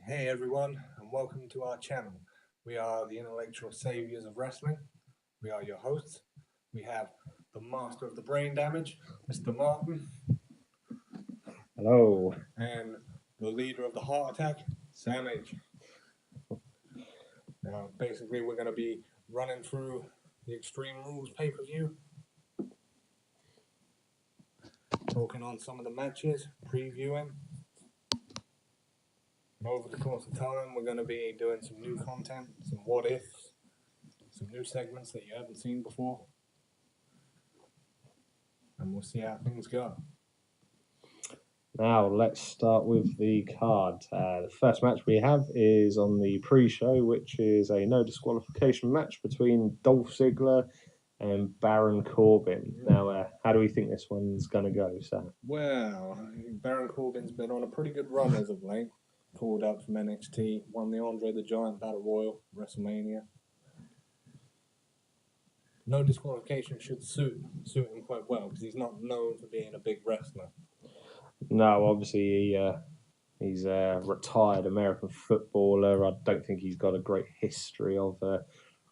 Hey everyone, and welcome to our channel. We are the intellectual saviors of wrestling. We are your hosts. We have the master of the brain damage, Mr. Martin, Hello. and the leader of the heart attack, Sam H. Now, basically, we're going to be running through the Extreme Rules pay-per-view, talking on some of the matches, previewing. And over the course of time, we're going to be doing some new content, some what-ifs, some new segments that you haven't seen before. And we'll see how things go. Now let's start with the card. The first match we have is on the pre-show, which is a no disqualification match between Dolph Ziggler and Baron Corbin. Now, how do we think this one's going to go, Sam? Well, Baron Corbin's been on a pretty good run as of late. Called up from NXT, won the Andre the Giant Battle Royal, WrestleMania. No disqualification should suit him quite well because he's not known for being a big wrestler. No, obviously he's a retired American footballer. I don't think he's got a great history of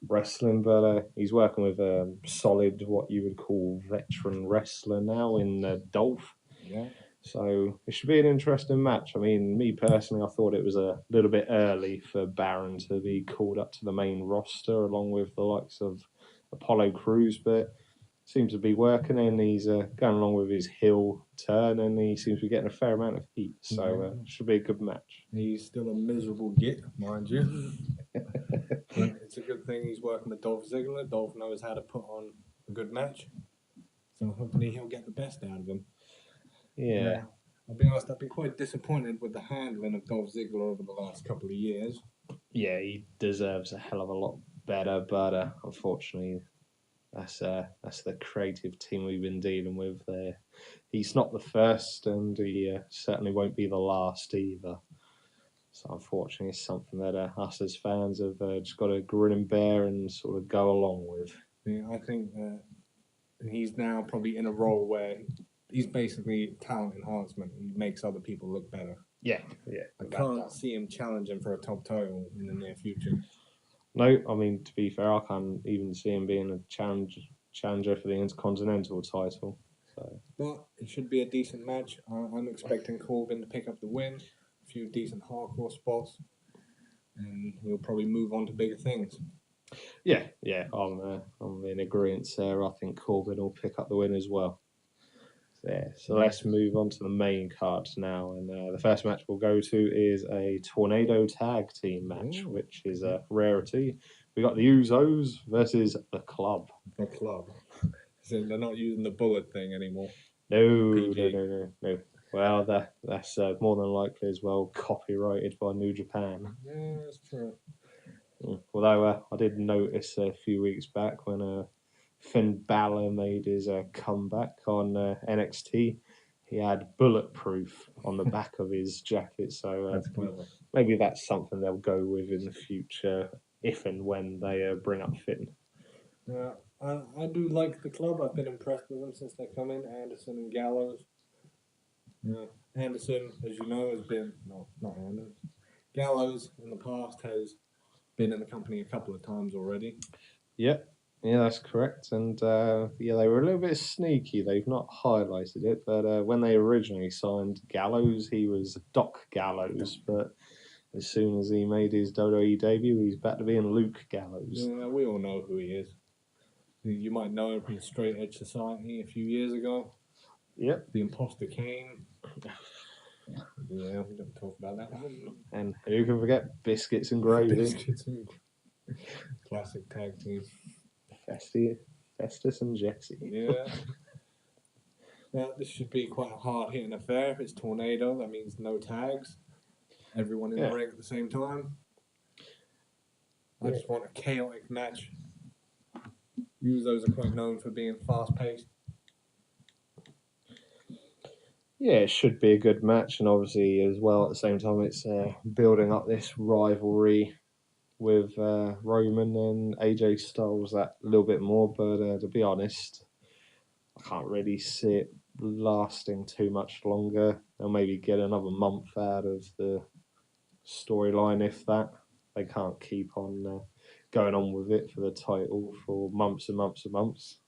wrestling, but he's working with a solid, what you would call veteran wrestler now in Dolph. Yeah. So it should be an interesting match. I mean, me personally, I thought it was a little bit early for Baron to be called up to the main roster along with the likes of Apollo Crews, but seems to be working and he's going along with his heel turn and he seems to be getting a fair amount of heat. So it should be a good match. He's still a miserable git, mind you. But it's a good thing he's working with Dolph Ziggler. Dolph knows how to put on a good match. So hopefully he'll get the best out of him. Yeah. I'll be honest, I've been quite disappointed with the handling of Dolph Ziggler over the last couple of years. Yeah, he deserves a hell of a lot better, but unfortunately, that's the creative team we've been dealing with. He's not the first, and he certainly won't be the last either. So unfortunately, it's something that us as fans have just got to grin and bear and sort of go along with. Yeah, I think he's now probably in a role where he's basically talent enhancement. He makes other people look better. Yeah. I can't see him challenging for a top title in the near future. No, I mean, to be fair, I can't even see him being a challenger for the Intercontinental title. So. But it should be a decent match. I'm expecting Corbin to pick up the win, a few decent hardcore spots, and he'll probably move on to bigger things. Yeah, I'm in agreement there. I think Corbin will pick up the win as well. So let's move on to the main card now. And the first match we'll go to is a Tornado Tag Team match, which is a rarity. We got the Usos versus the Club. The Club. So they're not using the bullet thing anymore. No. Well, that's more than likely as well copyrighted by New Japan. Yeah, that's true. Although I did notice a few weeks back when Finn Balor made his comeback on NXT, he had bulletproof on the back of his jacket. So maybe that's something they'll go with in the future if and when they bring up Finn. Yeah, I do like the Club. I've been impressed with them since they come in, Anderson and Gallows. Yeah, Anderson, as you know, has been not Anderson. Gallows in the past has been in the company a couple of times already. Yep. Yeah, that's correct. And they were a little bit sneaky. They've not highlighted it, but when they originally signed Gallows, he was Doc Gallows. But as soon as he made his WWE debut, he's back to being Luke Gallows. Yeah, we all know who he is. You might know him from the Straight Edge Society a few years ago. Yep. The Imposter Kane. Yeah, we don't talk about that one. And who can forget Biscuits and Gravy? Classic tag team. Festus and Jesse. Yeah. Now, this should be quite a hard-hitting affair. If it's Tornado, that means no tags. Everyone in the ring at the same time. I just want a chaotic match. Usos are quite known for being fast-paced. Yeah, it should be a good match, and obviously as well at the same time it's building up this rivalry with Roman and AJ Styles that little bit more. But to be honest, I can't really see it lasting too much longer. They'll maybe get another month out of the storyline, if that. They can't keep on going on with it for the title for months and months and months.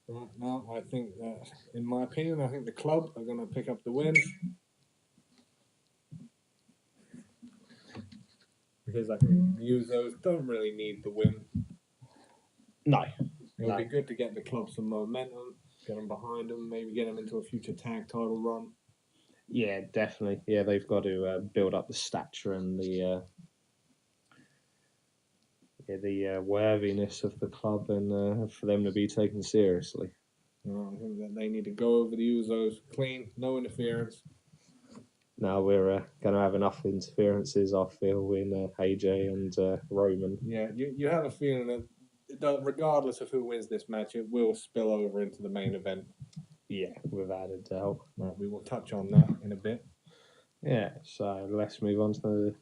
Right now, I think that, in my opinion, I think the club are going to pick up the win. Because I think the Usos don't really need the win. No. It would be good to get the club some momentum, get them behind them, maybe get them into a future tag title run. Yeah, definitely. Yeah, they've got to build up the stature and the worthiness of the club, and for them to be taken seriously. I think that they need to go over the Usos clean, no interference. Now we're going to have enough interferences, I feel, in AJ and Roman. Yeah, you have a feeling that regardless of who wins this match, it will spill over into the main event. Yeah, without a doubt. Right, we will touch on that in a bit. Yeah, so let's move on to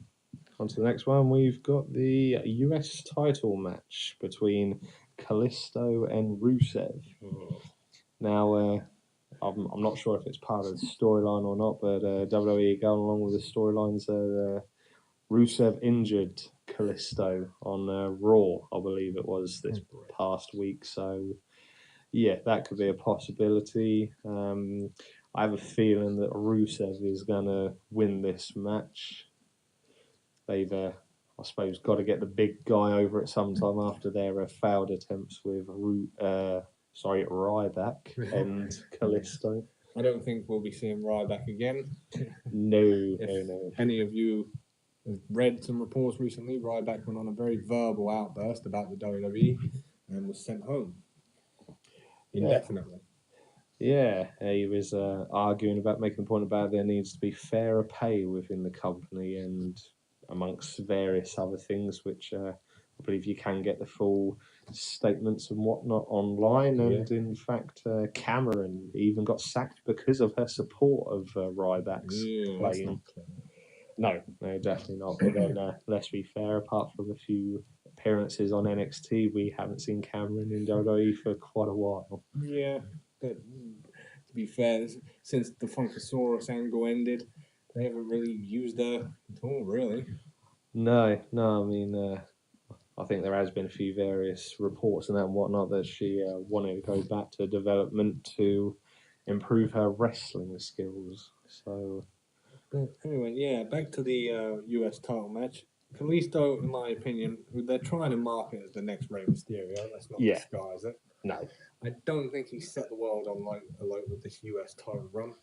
the next one. We've got the US title match between Kalisto and Rusev. Now, I'm not sure if it's part of the storyline or not, but WWE going along with the storylines that Rusev injured Kalisto on Raw, I believe it was, this past week. So, yeah, that could be a possibility. I have a feeling that Rusev is going to win this match. They've, I suppose, got to get the big guy over at some time after their failed attempts with Ryback and Kalisto. I don't think we'll be seeing Ryback again. No. Any of you have read some reports recently, Ryback went on a very verbal outburst about the WWE and was sent home indefinitely. Yeah, he was arguing about, making a point about there needs to be fairer pay within the company and amongst various other things, which I believe you can get the full statements and whatnot online. And in fact, Cameron even got sacked because of her support of Ryback's playing. No, definitely not. But then, let's be fair, apart from a few appearances on NXT, we haven't seen Cameron in WWE for quite a while. Yeah, but to be fair, since the Funkasaurus angle ended, they haven't really used her at all, really. No, I mean, I think there has been a few various reports and that and whatnot that she wanted to go back to development to improve her wrestling skills. So, but anyway, yeah, back to the US title match. Kalisto, in my opinion, they're trying to market as the next Rey Mysterio. Let's not disguise it. No. I don't think he set the world on alight with this US title run.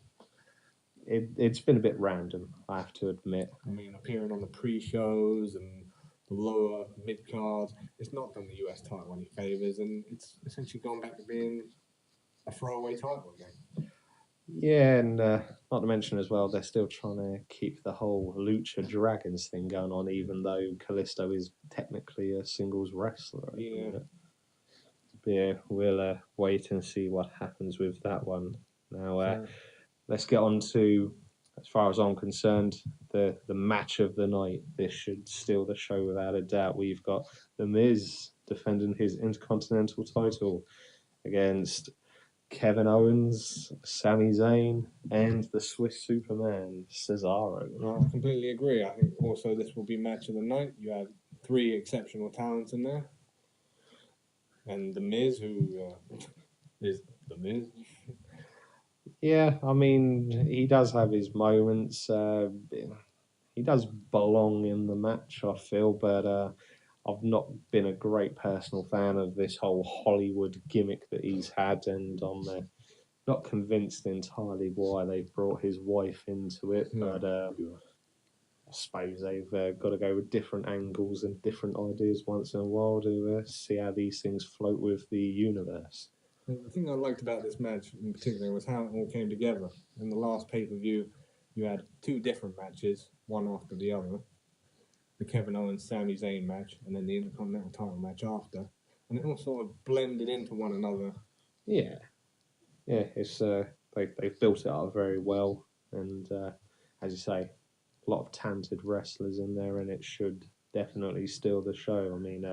It's been a bit random, I have to admit. I mean, appearing on the pre-shows and the lower mid-cards, it's not done the US title any favours, and it's essentially gone back to being a throwaway title again. Yeah, and not to mention as well, they're still trying to keep the whole Lucha Dragons thing going on, even though Kalisto is technically a singles wrestler. Yeah, we'll wait and see what happens with that one. Now, let's get on to, as far as I'm concerned, the match of the night. This should steal the show without a doubt. We've got The Miz defending his Intercontinental title against Kevin Owens, Sami Zayn, and the Swiss Superman, Cesaro. I completely agree. I think also this will be match of the night. You have three exceptional talents in there. And The Miz, who is The Miz. Yeah, I mean, he does have his moments. He does belong in the match, I feel, but I've not been a great personal fan of this whole Hollywood gimmick that he's had, and I'm not convinced entirely why they've brought his wife into it, but I suppose they've got to go with different angles and different ideas once in a while to see how these things float with the universe. The thing I liked about this match in particular was how it all came together. In the last pay-per-view, you had two different matches, one after the other. The Kevin Owens Sami Zayn match, and then the Intercontinental title match after, and it all sort of blended into one another. Yeah, it's they've built it up very well, and as you say, a lot of talented wrestlers in there, and it should definitely steal the show. I mean,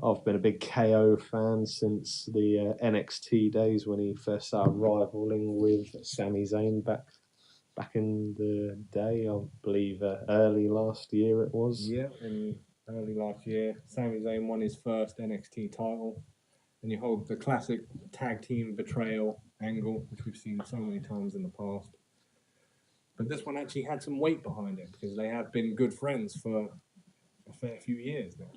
I've been a big KO fan since the NXT days when he first started rivaling with Sami Zayn back back in the day, I believe early last year it was. Yeah, in early last year, Sami Zayn won his first NXT title, and you hold the classic tag team betrayal angle, which we've seen so many times in the past. But this one actually had some weight behind it because they have been good friends for a fair few years now.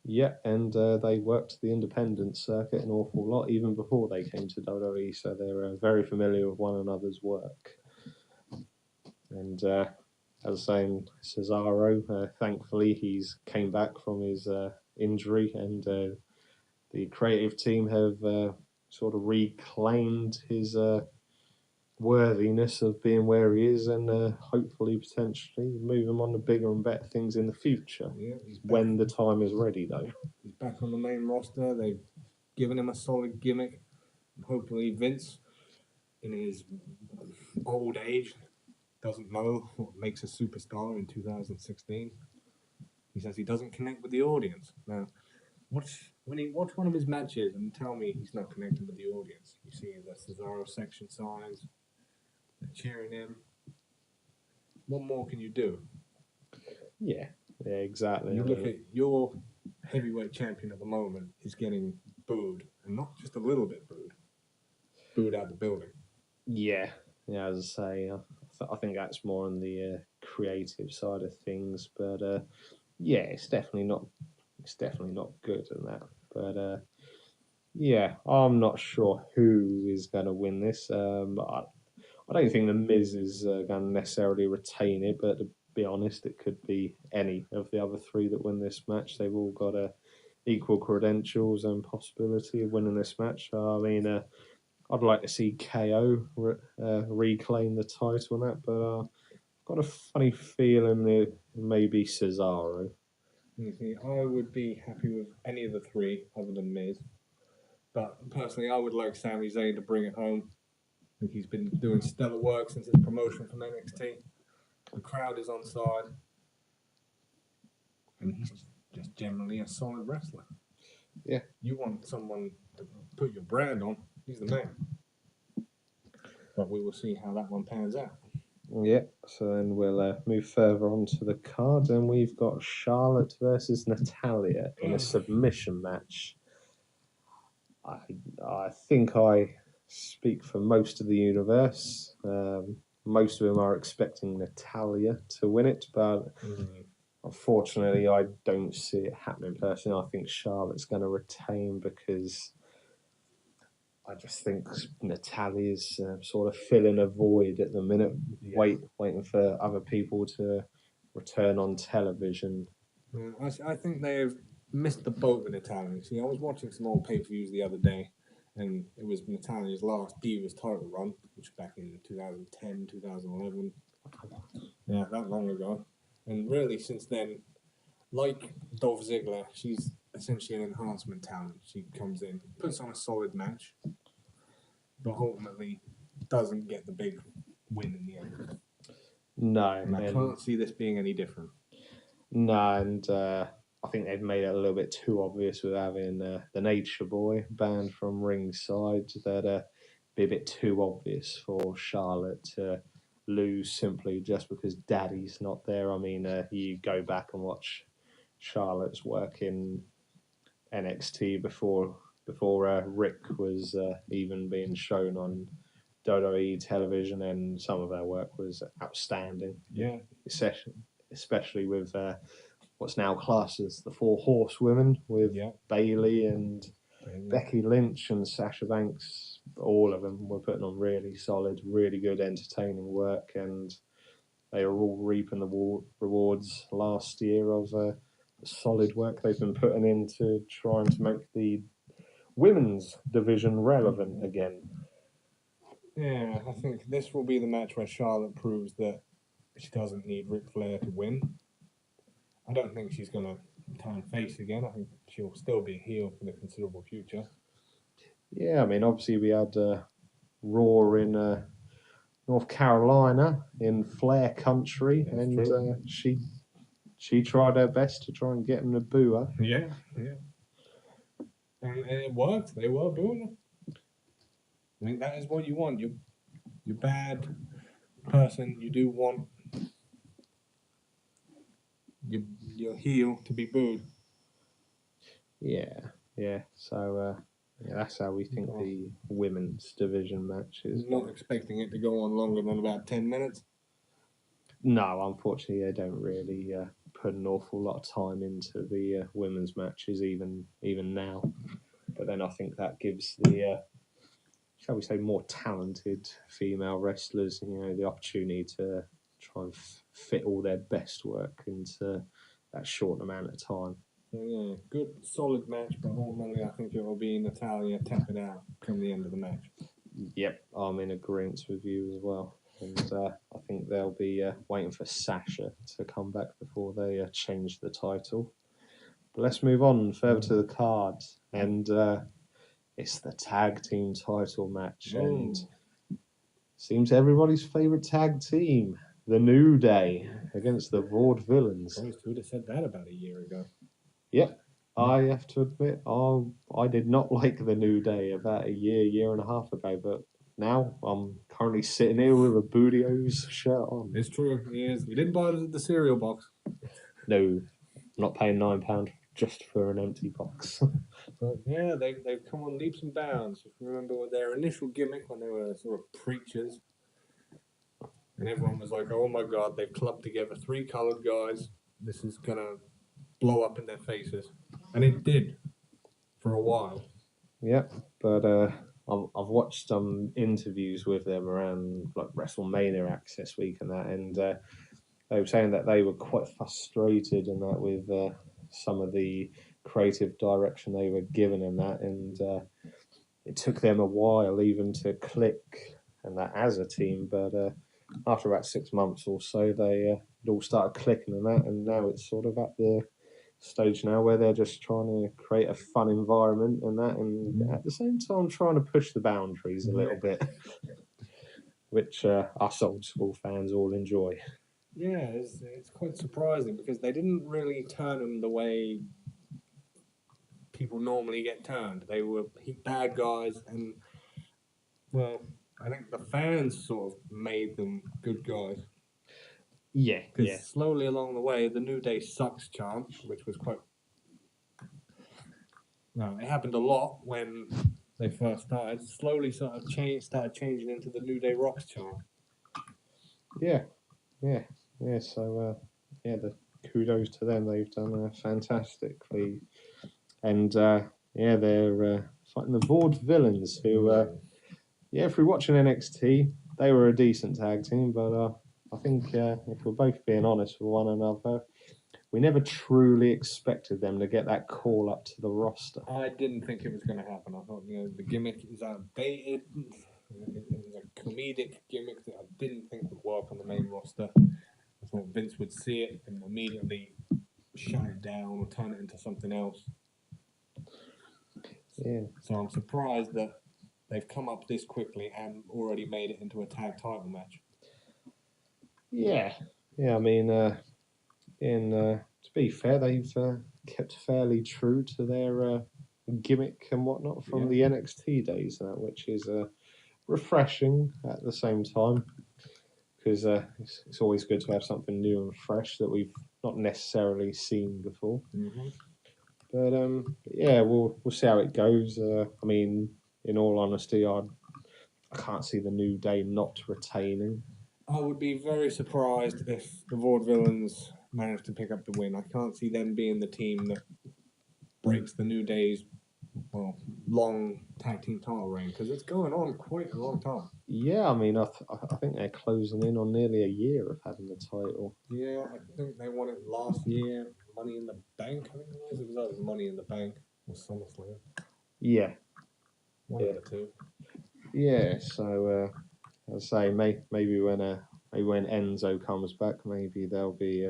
Yeah, and they worked the independent circuit an awful lot even before they came to WWE, so they're very familiar with one another's work. And as I was saying, Cesaro, thankfully, he's came back from his injury, and the creative team have sort of reclaimed his worthiness of being where he is, and hopefully, potentially, move him on to bigger and better things in the future. Yeah, he's back. When the time is ready, though. He's back on the main roster. They've given him a solid gimmick. Hopefully, Vince, in his old age, doesn't know what makes a superstar in 2016. He says he doesn't connect with the audience. Now, when he watch one of his matches and tell me he's not connecting with the audience, you see the Cesaro section signs, they're cheering him. What more can you do? Yeah, exactly. You look at your heavyweight champion at the moment is getting booed, and not just a little bit booed out the building. Yeah, as I say, I think that's more on the creative side of things. But yeah, it's definitely not good in that. But yeah, I'm not sure who is going to win this. I don't think the Miz is going to necessarily retain it, but to be honest, it could be any of the other three that win this match. They've all got equal credentials and possibility of winning this match. I mean, I'd like to see KO reclaim the title on that, but I've got a funny feeling it may be Cesaro. You see, I would be happy with any of the three other than Miz. But personally, I would like Sami Zayn to bring it home. I think he's been doing stellar work since his promotion from NXT. The crowd is on side. And he's just generally a solid wrestler. Yeah. You want someone to put your brand on, he's the man. But we will see how that one pans out. Yeah, so then we'll move further on to the card, and we've got Charlotte versus Natalya in a submission match. I think I speak for most of the universe. Most of them are expecting Natalya to win it, but unfortunately, I don't see it happening personally. I think Charlotte's going to retain because I just think Natalya's sort of filling a void at the minute, waiting for other people to return on television. I think they've missed the boat with Natalya. See, I was watching some old pay-per-views the other day, and it was Natalya's last Divas title run, which was back in 2010, 2011. Yeah, that long ago. And really, since then, like Dolph Ziggler, she's essentially an enhancement talent. She comes in, puts on a solid match, but ultimately doesn't get the big win in the end. No. And I can't see this being any different. No, and I think they've made it a little bit too obvious with having the Nature Boy banned from ringside. That'd be a bit too obvious for Charlotte to lose simply just because Daddy's not there. I mean, you go back and watch Charlotte's work in NXT before Rick was even being shown on WWE television, and some of their work was outstanding. Yeah, especially with what's now classed as the Four Horsewomen with Bayley and Becky Lynch and Sasha Banks. All of them were putting on really solid, really good, entertaining work, and they are all reaping the rewards last year of the solid work they've been putting into trying to make the women's division relevant again. Yeah, I think this will be the match where Charlotte proves that she doesn't need Ric Flair to win. I don't think she's going to turn face again. I think she'll still be a heel for the considerable future. Yeah, I mean, obviously we had Raw in North Carolina, in Flair country, that's and she tried her best to try and get him to boo her. Yeah. And it worked. They were booing her. I mean, that is what you want. Your bad person, you do want your heel to be booed. Yeah. So that's how we think the women's division match is. Not expecting it to go on longer than about 10 minutes. No, unfortunately, they don't really put an awful lot of time into the women's matches, even now. But then I think that gives the, shall we say, more talented female wrestlers, the opportunity to try and fit all their best work into that short amount of time. So yeah, good solid match, but ultimately I think it will be Natalia tap it out come the end of the match. Yep, I'm in agreement with you as well. And I think they'll be waiting for Sasha to come back before they change the title. But let's move on further to the card. And it's the tag team title match. And seems everybody's favourite tag team, the New Day, against the Vaudevillains. Who would have said that about a year ago? Yep. I have to admit, I did not like the New Day about a year and a half ago, but now I'm currently sitting here with a Booty-O's shirt on. It's true, he is. You didn't buy the cereal box. No, I'm not paying £9 just for an empty box. But yeah, they've come on leaps and bounds. If you remember their initial gimmick when they were sort of preachers, and everyone was like, oh my god, they've clubbed together 3 coloured guys. This is going to blow up in their faces. And it did for a while. Yep, but I've watched some interviews with them around like WrestleMania Access Week and that, and they were saying that they were quite frustrated and that with some of the creative direction they were given and that, and it took them a while even to click and that as a team, but after about 6 months or so, they all started clicking and that, and now it's sort of at the stage now where they're just trying to create a fun environment and that, and at the same time trying to push the boundaries a little bit, which us old school fans all enjoy. Yeah, it's quite surprising because they didn't really turn them the way people normally get turned. They were bad guys, and well, I think the fans sort of made them good guys. Yeah. Because slowly along the way, the New Day sucks chant, which was quite... Well, it happened a lot when they first started. Slowly started changing into the New Day rocks chant. Yeah. So, the kudos to them. They've done fantastically. And, they're fighting the Vaudevillains, who, if we're watching NXT, they were a decent tag team, but I think if we're both being honest with one another, we never truly expected them to get that call up to the roster. I didn't think it was going to happen. I thought, the gimmick is outdated. It was a comedic gimmick that I didn't think would work on the main roster. I thought Vince would see it and immediately shut it down or turn it into something else. Yeah. So I'm surprised that they've come up this quickly and already made it into a tag title match. Yeah. I mean, to be fair, they've kept fairly true to their gimmick and whatnot from the NXT days, which is refreshing at the same time, because it's always good to have something new and fresh that we've not necessarily seen before. Mm-hmm. But we'll see how it goes. I mean, in all honesty, I can't see the New Day not retaining. I would be very surprised if the Vaudevillains managed to pick up the win. I can't see them being the team that breaks the New Day's long tag team title reign, because it's going on quite a long time. Yeah, I mean, I think they're closing in on nearly a year of having the title. Yeah, I think they won it last year. Money in the Bank, I think it was either Money in the Bank or SummerSlam. Yeah. One of the two. Yeah, so I'd say maybe when Enzo comes back, maybe they'll be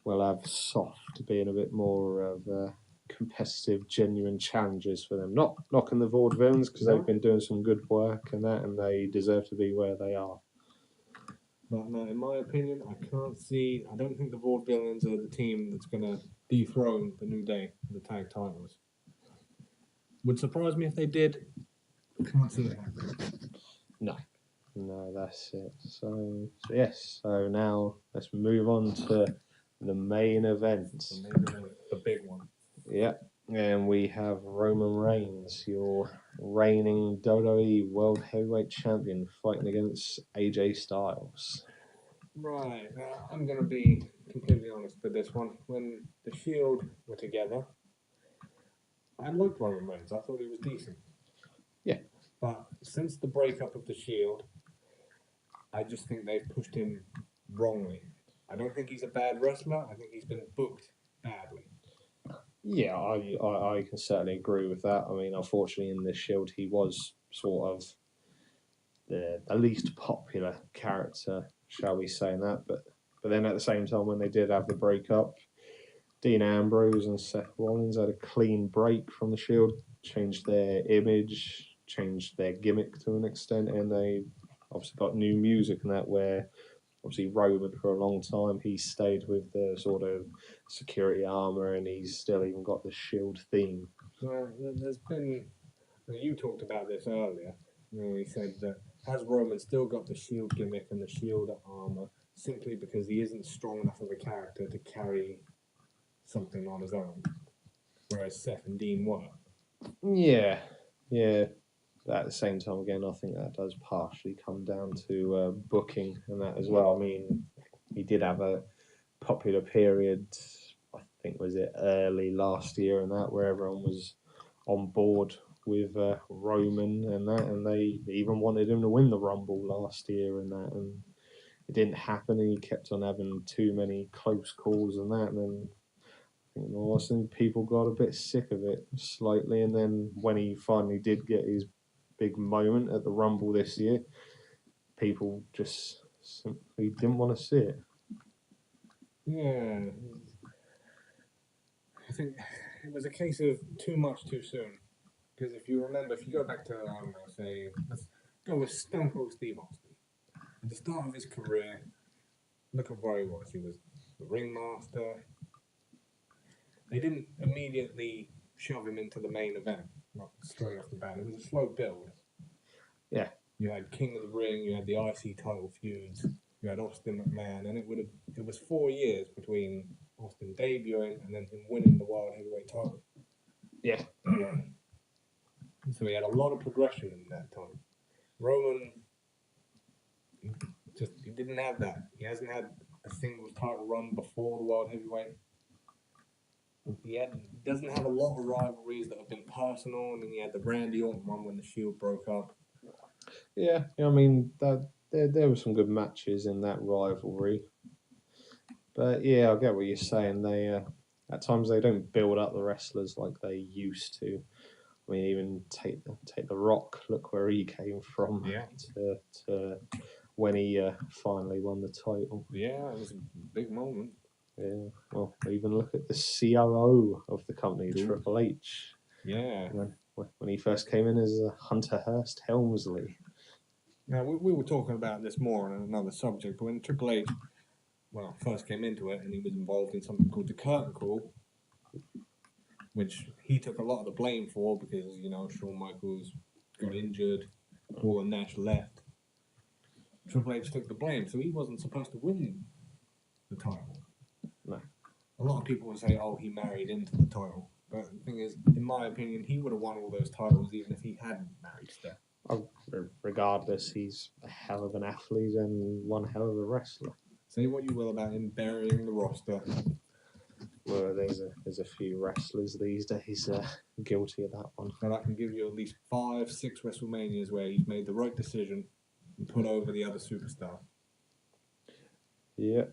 we'll have Soft being a bit more of competitive, genuine challenges for them. Not knocking the Vaudevillains, because they've been doing some good work and that, and they deserve to be where they are. But no, in my opinion, I don't think the Vaudevillains are the team that's going to dethrone the New Day for the tag titles. Would surprise me if they did. Can't see it happening. No. No, that's it. So yes. So now let's move on to the main event. The big one. Yeah, and we have Roman Reigns, your reigning WWE World Heavyweight Champion, fighting against AJ Styles. Right. I'm going to be completely honest with this one. When the Shield were together, I liked Roman Reigns. I thought he was decent. Yeah. But since the breakup of the Shield, I just think they've pushed him wrongly. I don't think he's a bad wrestler. I think he's been booked badly. Yeah, I can certainly agree with that. I mean, unfortunately, in the Shield, he was sort of the least popular character, shall we say, in that. But then at the same time, when they did have the breakup, Dean Ambrose and Seth Rollins had a clean break from the Shield, changed their image, changed their gimmick to an extent, and they obviously got new music and that where obviously Roman for a long time he stayed with the sort of security armor and he's still even got the Shield theme. Well, there's been. You talked about this earlier. You said that has Roman still got the Shield gimmick and the Shield armor simply because he isn't strong enough of a character to carry something on his own, whereas Seth and Dean were. Yeah. But at the same time, again, I think that does partially come down to booking and that as well. I mean, he did have a popular period, I think was it early last year and that, where everyone was on board with Roman and that, and they even wanted him to win the Rumble last year and that, and it didn't happen, and he kept on having too many close calls and that, and then I think Lawson people got a bit sick of it slightly, and then when he finally did get his big moment at the Rumble this year, people just simply didn't want to see it. Yeah. I think it was a case of too much too soon. Because if you remember, if you go back to, I don't know, say, let's go with Stone Cold Steve Austin. At the start of his career, look at where he was. He was the ringmaster. They didn't immediately shove him into the main event, not straight off the bat. It was a slow build. Yeah. You had King of the Ring, you had the IC title feuds, you had Austin McMahon, and it was 4 years between Austin debuting and then him winning the World Heavyweight title. Yeah. So he had a lot of progression in that time. Roman, he didn't have that. He hasn't had a singles title run before the World Heavyweight. He doesn't have a lot of rivalries that have been personal. I mean, he had the Randy Orton one when the Shield broke up. Yeah, I mean, there were some good matches in that rivalry. But yeah, I get what you're saying. They at times they don't build up the wrestlers like they used to. I mean, even take the Rock. Look where he came from. Yeah. To when he finally won the title. Yeah, it was a big moment. Yeah. Well, even look at the COO of the company, Ooh. Triple H. Yeah. When he first came in as Hunter Hearst Helmsley. Now, we were talking about this more on another subject, but when Triple H, first came into it and he was involved in something called the Curtain Call, which he took a lot of the blame for because, Shawn Michaels got injured, Paul and Nash left. Triple H took the blame, so he wasn't supposed to win the title. No. A lot of people would say, he married into the title. But the thing is, in my opinion, he would have won all those titles even if he hadn't married Steph. Regardless, he's a hell of an athlete and one hell of a wrestler. Say what you will about him burying the roster. Well, there's a few wrestlers these days guilty of that one. But I can give you at least 5, 6 WrestleManias where he's made the right decision and put over the other superstar. Yeah,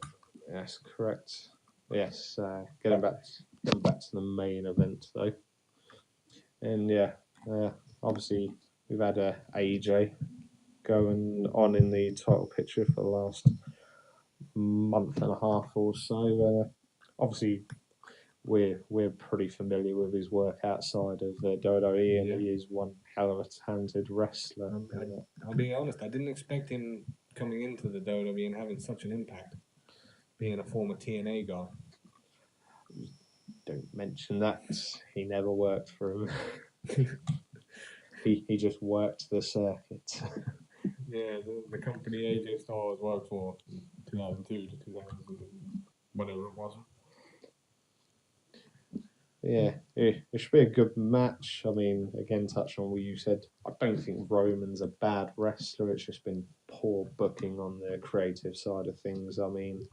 that's correct. Yes, getting back to the main event though, and obviously we've had AJ going on in the title picture for the last month and a half or so. Obviously, we're pretty familiar with his work outside of WWE, and he is one hell of a talented wrestler. I'll be honest, I didn't expect him coming into the WWE and having such an impact, being a former TNA guy. Don't mention that. He never worked for him. He just worked the circuit. Yeah, the company AJ Styles worked for 2002 to 2000, whatever it was. Yeah, it should be a good match. I mean, again, touching on what you said, I don't think Roman's a bad wrestler. It's just been poor booking on the creative side of things. I mean,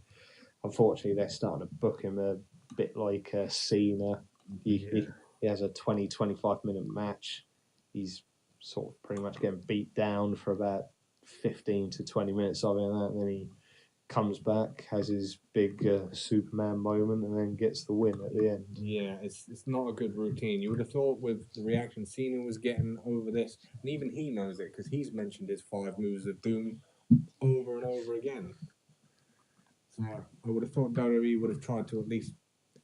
unfortunately, they're starting to book him a bit like Cena. He has a 20-25 minute match. He's sort of pretty much getting beat down for about 15 to 20 minutes of it, and then he comes back, has his big Superman moment, and then gets the win at the end. Yeah, it's not a good routine. You would have thought with the reaction Cena was getting over this, and even he knows it because he's mentioned his 5 moves of doom over and over again. So I would have thought WWE would have tried to at least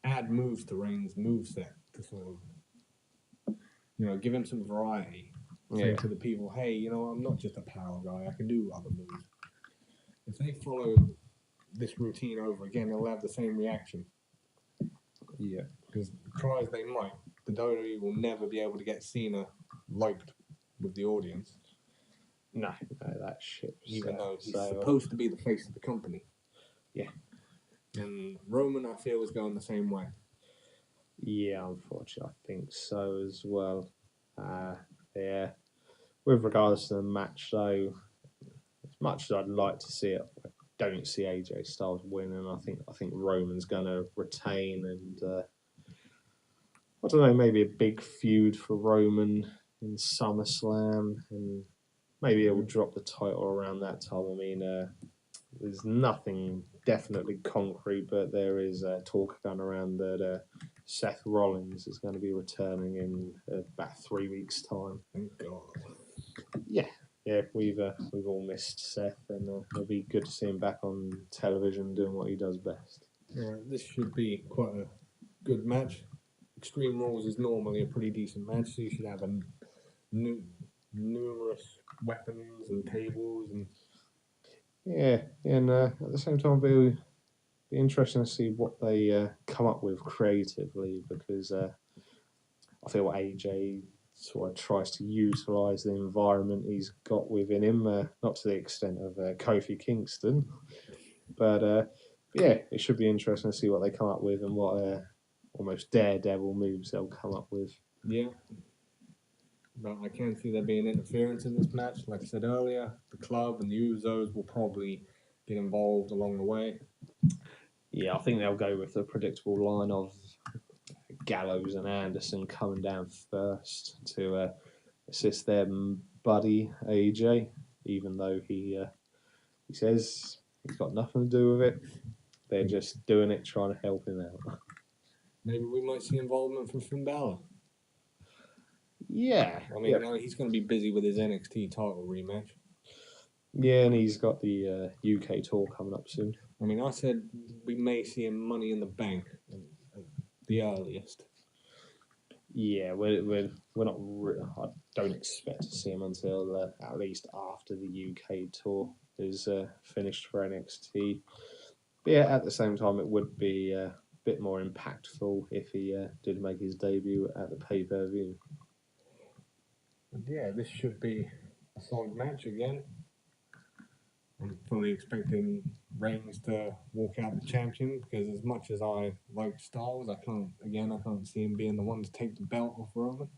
add moves to Reigns' moveset to sort of, give him some variety. Say to the people, hey, I'm not just a power guy. I can do other moves. If they follow this routine over again, they'll have the same reaction. Yeah. Because try as they might, the WWE will never be able to get Cena liked with the audience. No, that shit. Even though he's supposed to be the face of the company. Yeah. And Roman, I feel, is going the same way. Yeah, unfortunately, I think so as well. Yeah. With regards to the match, though, as much as I'd like to see it, I don't see AJ Styles winning. I think Roman's going to retain, and I don't know, maybe a big feud for Roman in SummerSlam, and maybe he'll drop the title around that time. I mean, there's nothing definitely concrete, but there is talk going around that Seth Rollins is going to be returning in about 3 weeks' time. Thank God. Yeah, we've all missed Seth, and it'll be good to see him back on television doing what he does best. This should be quite a good match. Extreme Rules is normally a pretty decent match, so you should have numerous weapons and tables and. Yeah, and at the same time, it'll be interesting to see what they come up with creatively, because I feel AJ sort of tries to utilise the environment he's got within him, not to the extent of Kofi Kingston, but yeah, it should be interesting to see what they come up with and what almost daredevil moves they'll come up with. Yeah. But I can't see there being interference in this match. Like I said earlier, the club and the Usos will probably get involved along the way. Yeah, I think they'll go with the predictable line of Gallows and Anderson coming down first to assist their buddy AJ, even though he says he's got nothing to do with it. They're just doing it, trying to help him out. Maybe we might see involvement from Finn Balor. Yeah. I mean, he's going to be busy with his NXT title rematch. Yeah, and he's got the UK tour coming up soon. I mean, I said we may see him Money in the Bank at the earliest. Yeah, we're not. I don't expect to see him until at least after the UK tour is finished for NXT. But yeah, at the same time, it would be a bit more impactful if he did make his debut at the pay-per-view. Yeah, this should be a solid match again. I'm fully expecting Reigns to walk out the champion, because as much as I like Styles, I can't see him being the one to take the belt off Roman.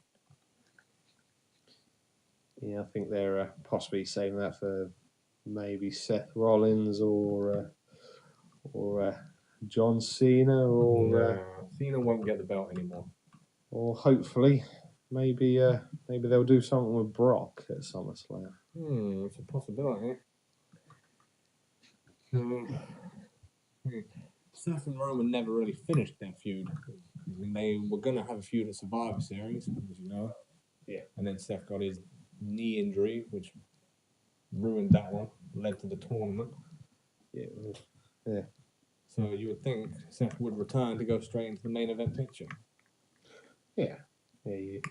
Yeah, I think they're possibly saving that for maybe Seth Rollins or John Cena, or Cena won't get the belt anymore. Or hopefully, maybe they'll do something with Brock at SummerSlam. It's a possibility. Seth and Roman never really finished their feud. I mean, they were going to have a feud at Survivor Series, as you know. Yeah. And then Seth got his knee injury, which ruined that one, led to the tournament. Yeah. So you would think Seth would return to go straight into the main event picture. Yeah. You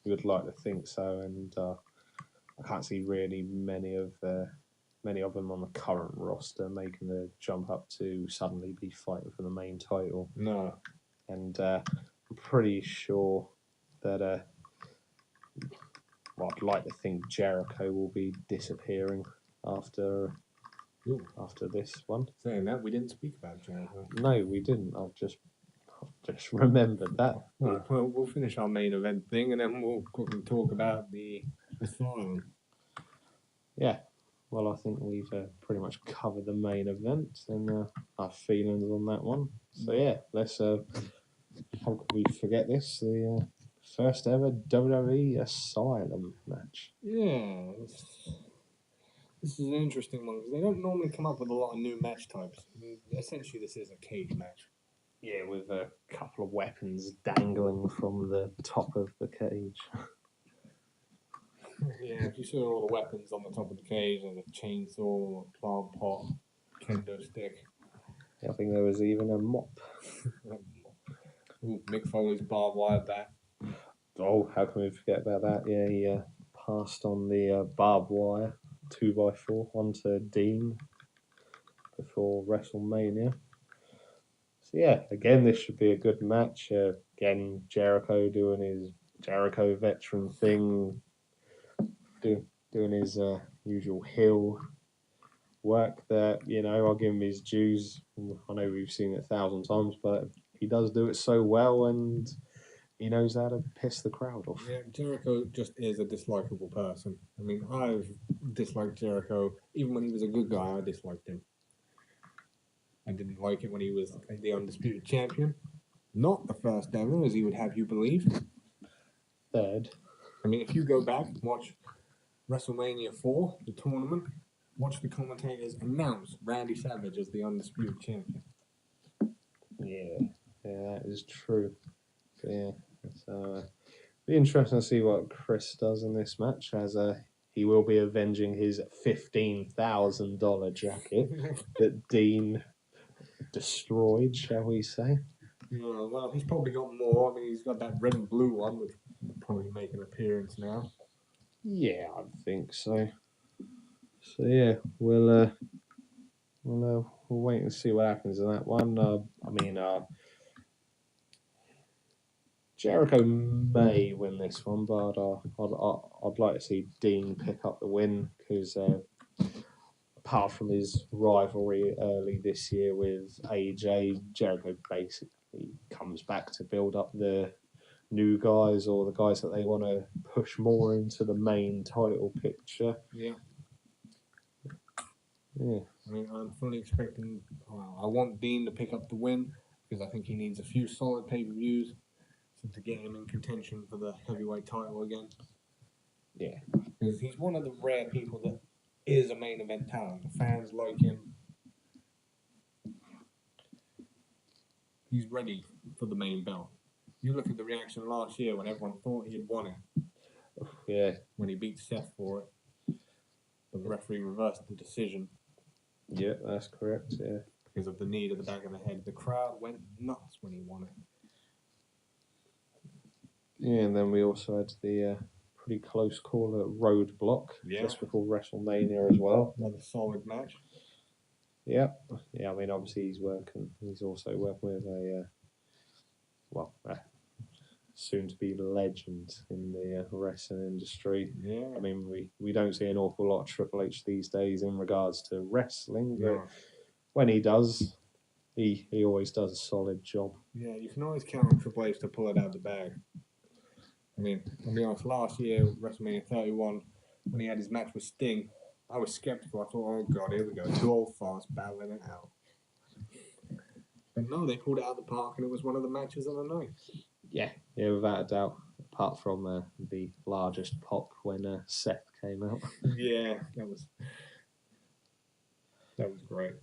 would like to think so, and I can't see really many of them on the current roster making the jump up to suddenly be fighting for the main title. No. And I'm pretty sure that I'd like to think Jericho will be disappearing after this one. Saying that, we didn't speak about Jericho. No, we didn't. I've just remembered that. Right, well, we'll finish our main event thing, and then we'll quickly talk about the Asylum. Yeah. Well, I think we've pretty much covered the main event and our feelings on that one. So yeah, let's. How could we forget this? The first ever WWE Asylum match. Yeah, this is an interesting one because they don't normally come up with a lot of new match types. I mean, essentially, this is a cage match. Yeah, with a couple of weapons dangling from the top of the cage. Yeah, if you saw all the weapons on the top of the cage, and a chainsaw, a plant pot, kendo stick. I think there was even a mop. Ooh, Mick Foley's barbed wire bat. Oh, how can we forget about that? Yeah, he passed on the barbed wire 2x4 onto Dean before WrestleMania. So yeah, again, this should be a good match. Again, Jericho doing his Jericho veteran thing, doing his usual heel work that, I'll give him his dues. I know we've seen it 1,000 times, but he does do it so well, and he knows how to piss the crowd off. Yeah, Jericho just is a dislikable person. I mean, I've disliked Jericho. Even when he was a good guy, I disliked him. I didn't like it when he was the Undisputed Champion. Not the first ever, as he would have you believe. Third. I mean, if you go back and watch WrestleMania 4, the tournament, watch the commentators announce Randy Savage as the Undisputed Champion. Yeah, that is true. But yeah, so be interesting to see what Chris does in this match, as he will be avenging his $15,000 jacket that Dean destroyed, shall we say? Yeah, well, he's probably got more. I mean, he's got that red and blue one, which will probably make an appearance now. Yeah, I think so. So yeah, we'll wait and see what happens in that one. Jericho may win this one, but I'd like to see Dean pick up the win because apart from his rivalry early this year with AJ, Jericho basically comes back to build up the new guys or the guys that they want to push more into the main title picture. Yeah. Yeah. I mean, I'm fully expecting. I want Dean to pick up the win because I think he needs a few solid pay-per-views to get him in contention for the heavyweight title again. Yeah. Because he's one of the rare people that is a main event talent. The fans like him. He's ready for the main belt. You look at the reaction last year when everyone thought he had won it. Yeah. When he beat Seth for it. The referee reversed the decision. Yeah, that's correct, yeah. Because of the knee to the back of the head. The crowd went nuts when he won it. Yeah, and then we also had the pretty close call at Roadblock just before WrestleMania as well. Another solid match. Yeah. I mean, obviously he's also working with a soon-to-be legend in the wrestling industry. Yeah. I mean, we don't see an awful lot of Triple H these days in regards to wrestling, but when he does, he always does a solid job. Yeah, you can always count on Triple H to pull it out of the bag. I mean, I'll be honest, last year, WrestleMania 31, when he had his match with Sting, I was skeptical. I thought, oh God, here we go. Two old farts battling it out. But no, they pulled it out of the park, and it was one of the matches of the night. Yeah, without a doubt. Apart from the largest pop when Seth came out. Yeah, that was great.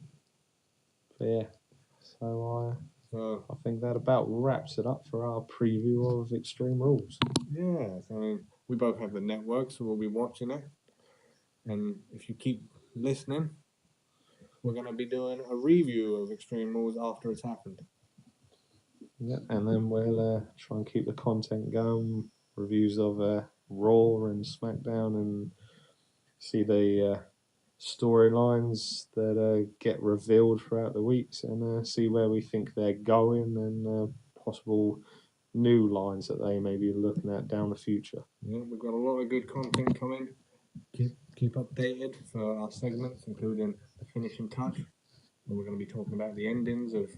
But yeah, so I think that about wraps it up for our preview of Extreme Rules. Yeah, I mean, we both have the network, so we'll be watching it. And if you keep listening, we're going to be doing a review of Extreme Rules after it's happened. Yeah, and then we'll try and keep the content going, reviews of Raw and SmackDown, and see the storylines that get revealed throughout the weeks, and see where we think they're going, and possible new lines that they may be looking at down the future. Yeah, we've got a lot of good content coming. Keep updated for our segments, including the finishing touch, where we're going to be talking about the endings of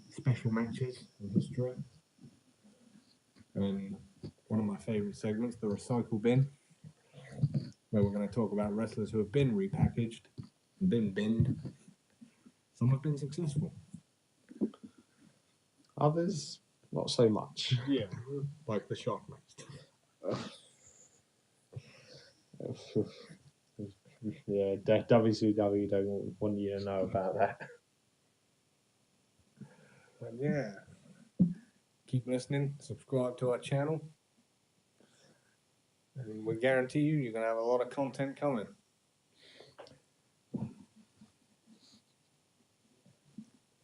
special matches in history. And one of my favourite segments, the recycle bin, where we're going to talk about wrestlers who have been repackaged, been binned. Some have been successful. Others, not so much. Yeah, like the Shark match. Yeah, WCW don't want you to know about that. But yeah, keep listening, subscribe to our channel, and we guarantee you're going to have a lot of content coming.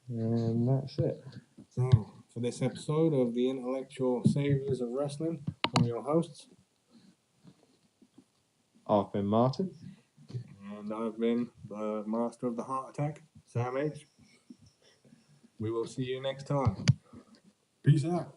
And that's it. So, for this episode of the Intellectual Saviors of Wrestling, I'm your hosts. I've been Martin. And I've been the Master of the Heart Attack, Sam H. We will see you next time. Peace out.